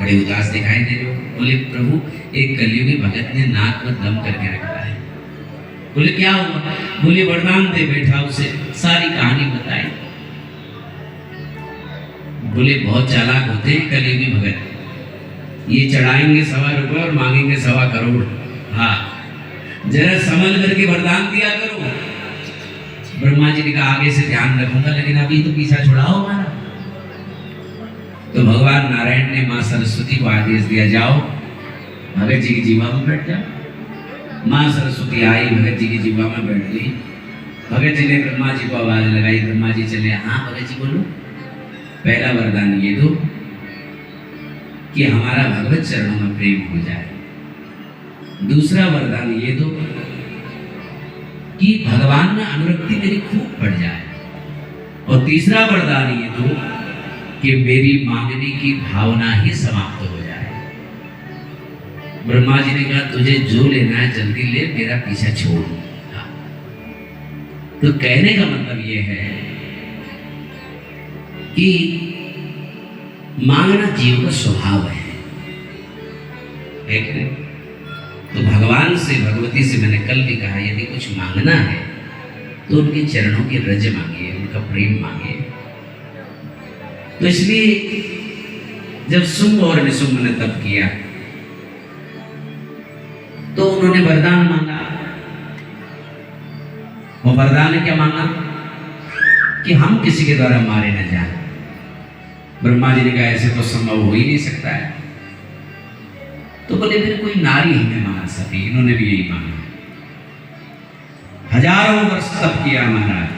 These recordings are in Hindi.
बड़े उदास दिखाई दे रहे हो। बोले प्रभु एक कलयुगी भगत ने नाक में दम करके रखा है। बोले क्या हुआ? बोले वरदान दे बैठा, उसे सारी कहानी बताई। बोले बहुत चालाक होते हैं कलयुगी भगत, ये चढ़ाएंगे ₹1.25 और मांगेंगे 1.25 करोड़। हाँ, जरा संभल करके वरदान दिया करो। ब्रह्मा जी ने कहा आगे से ध्यान रखूंगा, लेकिन अभी तो पीछा छुड़ाओ हमारा। तो भगवान नारायण ने मां सरस्वती को आदेश दिया, जाओ भगत जी की जीवा में बैठ जाओ। मां सरस्वती आई, भगत जी की जीवा में बैठ गई। भगत जी ने ब्रह्मा जी को आवाज लगाई, ब्रह्मा जी चले। हाँ भगत जी बोलो। पहला वरदान ये दो कि हमारा भगवत चरणों में प्रेम हो जाए। दूसरा वरदान ये दो कि भगवान में अनुरक्ति मेरी खूब बढ़ जाए। और तीसरा वरदान ये दो कि मेरी मांगने की भावना ही समाप्त हो जाए। ब्रह्मा जी ने कहा तुझे जो लेना है जल्दी ले, मेरा पीछा छोड़। तो कहने का मतलब ये है कि मांगना जीव का स्वभाव है कि नहीं? तो भगवान से, भगवती से मैंने कल भी कहा, यदि कुछ मांगना है तो उनके चरणों की रज मांगिए, उनका प्रेम मांगिए। तो इसलिए जब शुंभ और निशुंभ ने तप किया तो उन्होंने वरदान मांगा। वो वरदान ने क्या मांगा कि हम किसी के द्वारा मारे न जाए। ब्रह्मा जी ने कहा ऐसे तो संभव हो ही नहीं सकता है। तो बोले फिर कोई नारी हमें मार सके। इन्होंने भी यही मांगा। हजारों वर्ष तप किया महाराज।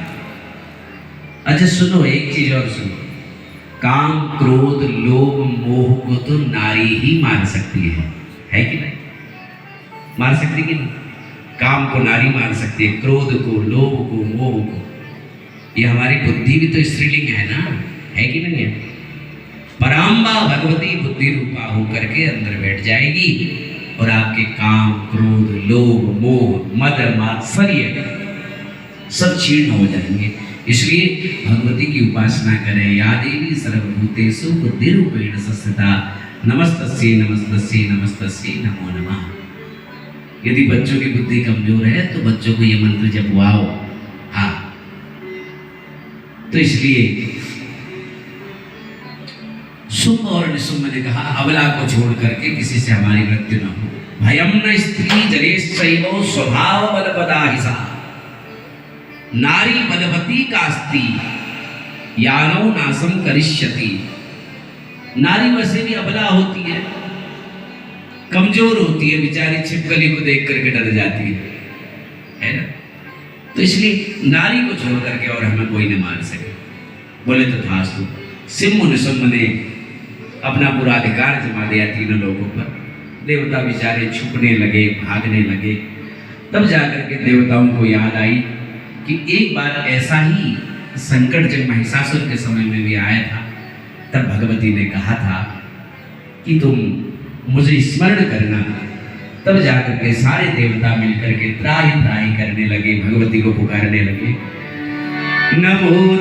अच्छा सुनो, एक चीज और सुनो, काम क्रोध लोभ मोह को तो नारी ही मार सकती है कि नहीं? मार सकती कि नहीं? काम को नारी मार सकती है, क्रोध को, लोभ को, मोह को। ये हमारी बुद्धि भी तो स्त्रीलिंग है ना, है कि नहीं है? पराम्बा भगवती बुद्धि रूपा होकर के अंदर बैठ जाएगी और आपके काम क्रोध लोभ मोह मद मात्सर्य सब क्षीण हो जाएंगे। इसलिए भगवती की उपासना करें। या देवी सर्वभूतेषु बुद्धिरूपेण संस्थिता नमस्तस्यै नमस्तस्यै नमस्तस्यै नमो नमः। यदि बच्चों की बुद्धि कमजोर है तो बच्चों को ये मंत्र जपवाओ। हाँ, तो इसलिए शुंभ और निशुंभ ने कहा अबला को छोड़ करके किसी से हमारी मृत्यु न हो। भयम न स्त्री जनेश्चैव स्वभाव बलपदाहिसा नारी बलवती कास्ति यानो नासम करिष्यति। नारी वैसे भी अबला होती है, कमजोर होती है, बेचारी छिपकली को देख करके डर जाती है ना? तो इसलिए नारी को छोड़ करके और हमें कोई न मार सके। बोले तो थास्तु। सिंह निशुंभ ने अपना पूरा अधिकार जमा दिया तीनों लोगों पर। देवता बेचारे छुपने लगे, भागने लगे। तब जाकर के देवताओं को याद आई कि एक बार ऐसा ही संकट जब महिषासुर के समय में भी आया था, तब भगवती ने कहा था कि तुम मुझे स्मरण करना। तब जाकर के सारे देवता मिलकर के त्राहि त्राहि करने लगे, भगवती को पुकारने लगे। नमो